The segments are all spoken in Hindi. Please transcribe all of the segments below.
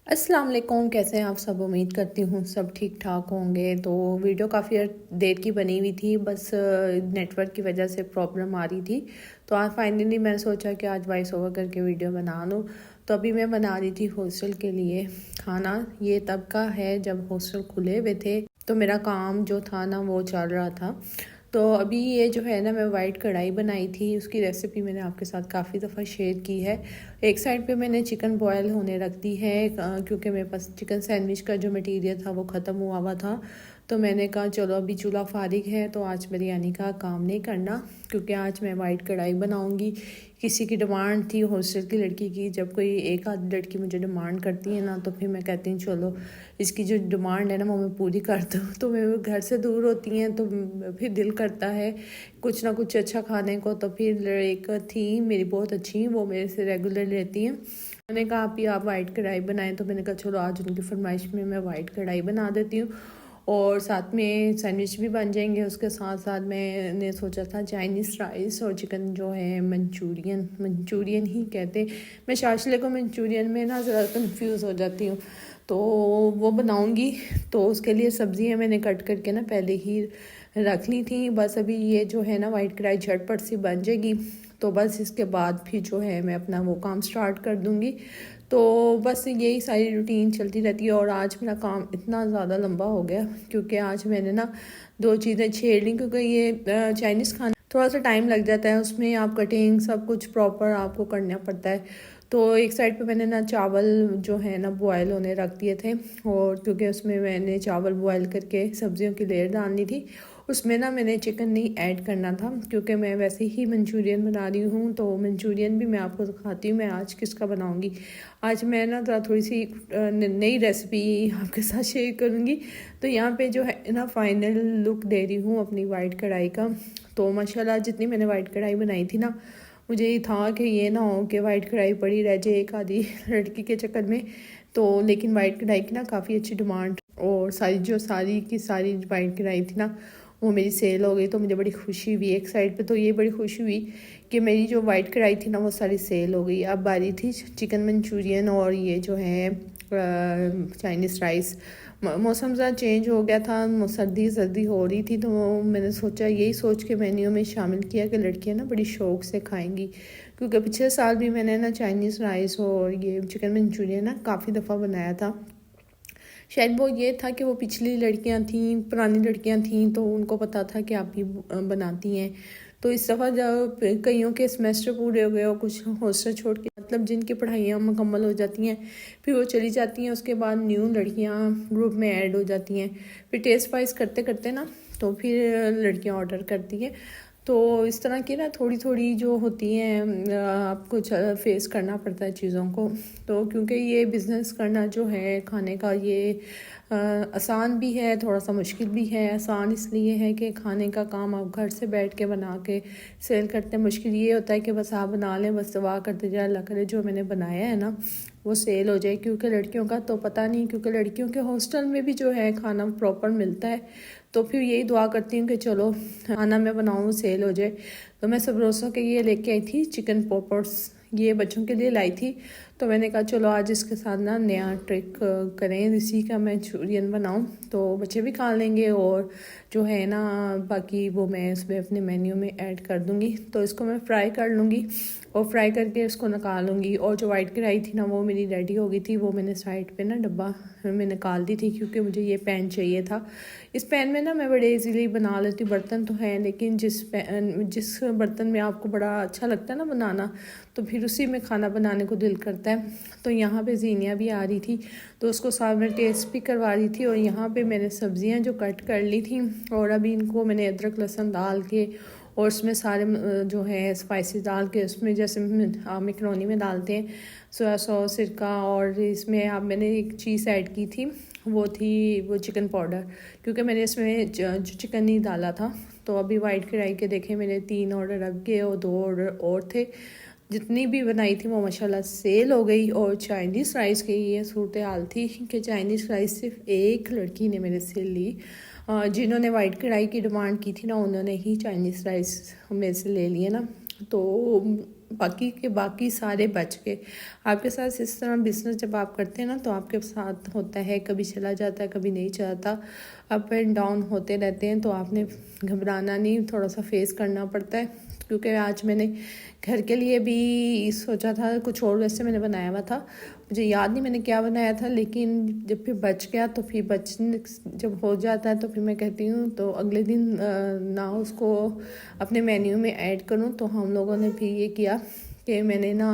अस्सलाम वालेकुम। कैसे हैं आप सब? उम्मीद करती हूँ सब ठीक ठाक होंगे। तो वीडियो काफ़ी देर की बनी हुई थी, बस नेटवर्क की वजह से प्रॉब्लम आ रही थी। तो आज फाइनली मैंने सोचा कि आज वॉइस ओवर करके वीडियो बना लूँ। तो अभी मैं बना रही थी हॉस्टल के लिए खाना। ये तब का है जब हॉस्टल खुले हुए थे, तो मेरा काम जो था ना वो चल रहा था। तो अभी ये जो है ना, मैं वाइट कढ़ाई बनाई थी, उसकी रेसिपी मैंने आपके साथ काफ़ी दफ़ा शेयर की है। एक साइड पे मैंने चिकन बॉयल होने रख दी है, क्योंकि मेरे पास चिकन सैंडविच का जो मटेरियल था वो ख़त्म हुआ था। तो मैंने कहा चलो अभी चूल्हा फारिग है तो आज बिरयानी का काम नहीं करना, क्योंकि आज मैं वाइट कढ़ाई बनाऊंगी। किसी की डिमांड थी हॉस्टल की लड़की की, जब कोई एक आध लड़की मुझे डिमांड करती है ना, तो फिर मैं कहती हूँ चलो इसकी जो डिमांड है ना वो मैं पूरी कर दूँ। तो मैं घर से दूर होती हैं तो फिर दिल करता है कुछ ना कुछ अच्छा खाने को। तो फिर एक थी मेरी बहुत अच्छी, वो मेरे से रेगुलर लेती हैं। मैंने कहा आप वाइट कढ़ाई बनाएं, तो मैंने कहा चलो आज उनकी फरमाइश में मैं वाइट कढ़ाई बना देती हूँ और साथ में सैंडविच भी बन जाएंगे। उसके साथ साथ मैंने सोचा था चाइनीज़ राइस और चिकन जो है मंचूरियन ही कहते, मैं शाशले को मंचूरियन में ना ज़रा कंफ्यूज हो जाती हूँ, तो वो बनाऊंगी। तो उसके लिए सब्जियां मैंने कट करके ना पहले ही रख ली थी। बस अभी ये जो है ना वाइट कढ़ाई झटपट सी बन जाएगी, तो बस इसके बाद फिर जो है मैं अपना वो काम स्टार्ट कर दूंगी। तो बस यही सारी रूटीन चलती रहती है। और आज मेरा काम इतना ज़्यादा लंबा हो गया क्योंकि आज मैंने ना दो चीज़ें छेड़ ली, क्योंकि ये चाइनीज़ खाना थोड़ा सा टाइम लग जाता है, उसमें आप कटिंग सब कुछ प्रॉपर आपको करना पड़ता है। तो एक साइड पे मैंने ना चावल जो है ना बॉयल होने रख दिए थे, और क्योंकि उसमें मैंने चावल बॉयल करके सब्जियों की लेयर डालनी थी, उसमें ना मैंने चिकन नहीं ऐड करना था, क्योंकि मैं वैसे ही मंचूरियन बना रही हूँ। तो मंचूरियन भी मैं आपको दिखाती हूँ मैं आज किसका बनाऊँगी। आज मैं ना थोड़ी सी नई रेसिपी आपके साथ शेयर करूँगी। तो यहाँ पे जो है ना फाइनल लुक दे रही हूँ अपनी वाइट कढ़ाई का। तो माशाल्लाह जितनी मैंने वाइट कढ़ाई बनाई थी ना, मुझे ये था कि ये ना हो कि वाइट कढ़ाई पड़ी रह जाए एक आधी लड़की के चक्कर में। तो लेकिन वाइट कढ़ाई की ना काफ़ी अच्छी डिमांड, और सारी की सारी वाइट कढ़ाई थी ना वो मेरी सेल हो गई। तो मुझे बड़ी खुशी हुई, एक साइड पे तो ये बड़ी खुशी हुई कि मेरी जो वाइट कढ़ाई थी ना वो सारी सेल हो गई। अब बारी थी चिकन मंचूरियन और ये जो है चाइनीज़ राइस। मौसम ज़रा चेंज हो गया था, सर्दी हो रही थी, तो मैंने सोचा यही सोच के मेन्यू में शामिल किया कि लड़कियां ना बड़ी शौक़ से खाएंगी। क्योंकि पिछले साल भी मैंने ना चाइनीज़ राइस और ये चिकन मंचूरियन ना काफ़ी दफ़ा बनाया था। शायद वो ये था कि वो पिछली लड़कियां थीं, पुरानी लड़कियां थीं, तो उनको पता था कि आप भी बनाती हैं। तो इस दफ़ा जब कईयों के सेमेस्टर पूरे हो गए और कुछ हॉस्टल छोड़ के, मतलब जिनकी पढ़ाइयाँ मुकम्मल हो जाती हैं फिर वो चली जाती हैं, उसके बाद न्यू लड़कियाँ ग्रुप में ऐड हो जाती हैं। फिर टेस्ट वाइज करते करते ना तो फिर लड़कियाँ ऑर्डर करती हैं। तो इस तरह की ना थोड़ी थोड़ी जो होती हैं आपको फेस करना पड़ता है चीज़ों को। तो क्योंकि ये बिज़नेस करना जो है खाने का, ये आसान भी है, थोड़ा सा मुश्किल भी है। आसान इसलिए है कि खाने का काम आप घर से बैठ के बना के सेल करते हैं। मुश्किल ये होता है कि बस आप बना लें, बस दुआ करते जाए अल्लाह करे जो मैंने बनाया है ना वो सेल हो जाए। क्योंकि लड़कियों का तो पता नहीं, क्योंकि लड़कियों के हॉस्टल में भी जो है खाना प्रॉपर मिलता है। तो फिर यही दुआ करती हूँ कि चलो खाना मैं बनाऊँ सेल हो जाए। तो मैं सब रोज़ों के ये लेके आई थी चिकन पॉपर्स, ये बच्चों के लिए लाई थी। तो मैंने कहा चलो आज इसके साथ ना नया ट्रिक करें, इसी का मंचूरियन बनाऊं तो बच्चे भी खा लेंगे, और जो है ना बाकी वो मैं इसमें अपने मेन्यू में ऐड कर दूंगी। तो इसको मैं फ्राई कर लूँगी और फ्राई करके इसको निकालूंगी। और जो वाइट कढ़ाई थी ना वो मेरी रेडी हो गई थी, वो मैंने साइड पे ना डब्बा में निकाल दी थी, क्योंकि मुझे ये पैन चाहिए था। इस पैन में ना मैं बड़े इजीली बना लेती हूँ, बर्तन तो है लेकिन जिस बर्तन में आपको बड़ा अच्छा लगता है ना बनाना, तो फिर उसी में खाना बनाने को दिल करता है। तो यहाँ पे ज़ीनिया भी आ रही थी, तो उसको साथ में टेस्ट भी करवा रही थी। और यहाँ पे मैंने सब्जियाँ जो कट कर ली थी, और अभी इनको मैंने अदरक लहसुन डाल के और उसमें सारे जो है स्पाइसेस डाल के, उसमें जैसे मैकरोनी में डालते हैं सोया सॉस, सिरका, और इसमें अब मैंने एक चीज़ ऐड की थी, वो थी वो चिकन पाउडर, क्योंकि मैंने इसमें जो चिकन नहीं डाला था। तो अभी वाइट कढ़ाई के देखे मैंने 3 ऑर्डर रख गए और 2 ऑर्डर और थे। जितनी भी बनाई थी वो माशाल्लाह सेल हो गई। और चाइनीज़ राइस की ये सूरत हाल थी कि चाइनीज़ राइस सिर्फ एक लड़की ने मेरे से ली, जिन्होंने वाइट कढ़ाई की डिमांड की थी ना उन्होंने ही चाइनीज़ राइस मेरे से ले लिए ना। तो बाकी के बाकी सारे बच गए। आपके साथ इस तरह बिजनेस जब आप करते हैं ना तो आपके साथ होता है, कभी चला जाता है कभी नहीं जाता, अप एंड डाउन होते रहते हैं। तो आपने घबराना नहीं, थोड़ा सा फेस करना पड़ता है। क्योंकि आज मैंने घर के लिए भी सोचा था कुछ और, वैसे मैंने बनाया हुआ था, मुझे याद नहीं मैंने क्या बनाया था, लेकिन जब फिर बच गया तो फिर जब हो जाता है तो फिर मैं कहती हूँ तो अगले दिन ना उसको अपने मेन्यू में ऐड करूँ। तो हम लोगों ने फिर ये किया कि मैंने ना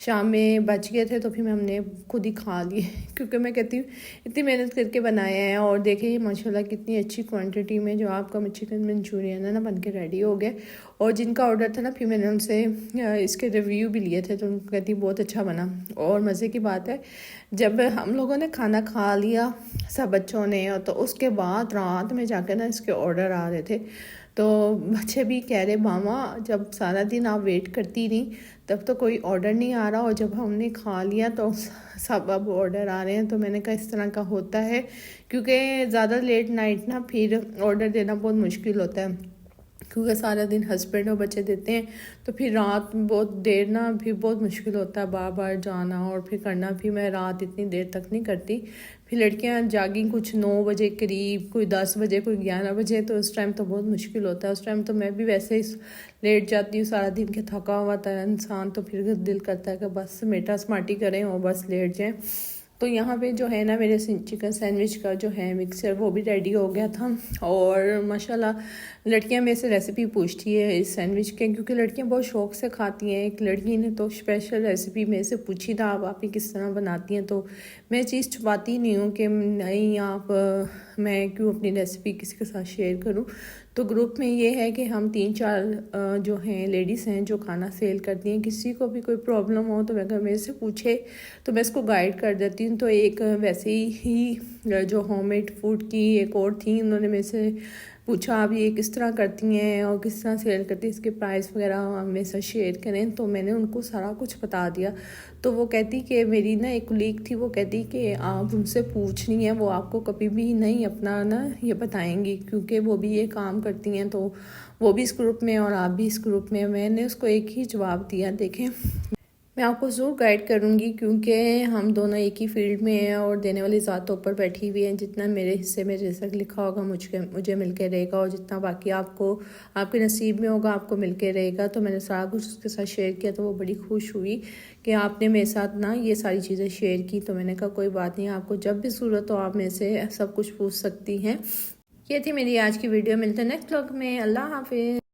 शाम में बच गए थे तो फिर हमने खुद ही खा लिए क्योंकि मैं कहती हूँ इतनी मेहनत करके बनाया है। और देखिए माशाल्लाह कितनी अच्छी क्वांटिटी में जो आपका चिकन मंचूरियन है ना बन के रेडी हो गया। और जिनका ऑर्डर था ना फिर मैंने उनसे इसके रिव्यू भी लिए थे तो उनको कहती बहुत अच्छा बना। और मज़े की बात है जब हम लोगों ने खाना खा लिया सब बच्चों ने, और तो उसके बाद रात में जाकर ना इसके ऑर्डर आ रहे थे। तो बच्चे भी कह रहे मामा जब सारा दिन आप वेट करती रही तब तो कोई ऑर्डर नहीं आ रहा, और जब हमने खा लिया तो सब अब ऑर्डर आ रहे हैं। तो मैंने कहा इस तरह का होता है क्योंकि ज़्यादा लेट नाइट ना फिर ऑर्डर देना बहुत मुश्किल होता है, क्योंकि सारा दिन हस्बैंड और बच्चे देते हैं तो फिर रात बहुत देर ना फिर बहुत मुश्किल होता है बार बार जाना और फिर करना। फिर मैं रात इतनी देर तक नहीं करती। फिर लड़कियां जागी कुछ 9 बजे करीब, कोई 10 बजे, कोई 11 बजे, तो उस टाइम तो बहुत मुश्किल होता है। उस टाइम तो मैं भी वैसे ही लेट जाती हूँ, सारा दिन के थका हुआ था इंसान, तो फिर दिल करता है कि बस मेटा स्मार्टी करें और बस लेट जाएँ। तो यहाँ पे जो है ना मेरे चिकन सैंडविच का जो है मिक्सचर वो भी रेडी हो गया था। और माशाल्लाह लड़कियां मेरे से रेसिपी पूछती है इस सैंडविच के, क्योंकि लड़कियां बहुत शौक़ से खाती हैं। एक लड़की ने तो स्पेशल रेसिपी मेरे से पूछी था आप ही किस तरह बनाती हैं, तो मैं चीज़ छुपाती नहीं हूँ कि नहीं आप मैं क्यों अपनी रेसिपी किसी के साथ शेयर करूँ। तो ग्रुप में ये है कि हम 3-4 जो हैं लेडीज़ हैं जो खाना सेल करती हैं, किसी को भी कोई प्रॉब्लम हो तो अगर मेरे से पूछे तो मैं इसको गाइड कर देती हूँ। तो एक वैसे ही जो होममेड फूड की एक और थी, उन्होंने मेरे से पूछा आप ये किस तरह करती हैं और किस तरह सेल करती हैं, इसके प्राइस वगैरह मेरे साथ शेयर करें। तो मैंने उनको सारा कुछ बता दिया। तो वो कहती कि मेरी ना एक कुलीग थी, वो कहती कि आप उनसे पूछ रही हैं, वो आपको कभी भी नहीं अपना ना ये बताएंगी, क्योंकि वो भी ये काम करती हैं। तो वो भी इस ग्रुप में और आप भी इस ग्रुप में। मैंने उसको एक ही जवाब दिया, देखें मैं आपको ज़रूर गाइड करूँगी क्योंकि हम दोनों एक ही फील्ड में हैं और देने वाली ज़ातों पर बैठी हुई हैं। जितना मेरे हिस्से में रिज़्क लिखा होगा मुझे मिल के रहेगा, और जितना बाकी आपको आपके नसीब में होगा आपको मिल के रहेगा। तो मैंने सारा कुछ उसके साथ शेयर किया, तो वो बड़ी खुश हुई कि आपने मेरे साथ ना ये सारी चीज़ें शेयर की। तो मैंने कहा कोई बात नहीं, आपको जब भी ज़रूरत हो आप मेरे से सब कुछ पूछ सकती हैं। ये थी मेरी आज की वीडियो, मिलते हैं नेक्स्ट व्लॉग में। अल्लाह हाफिज़।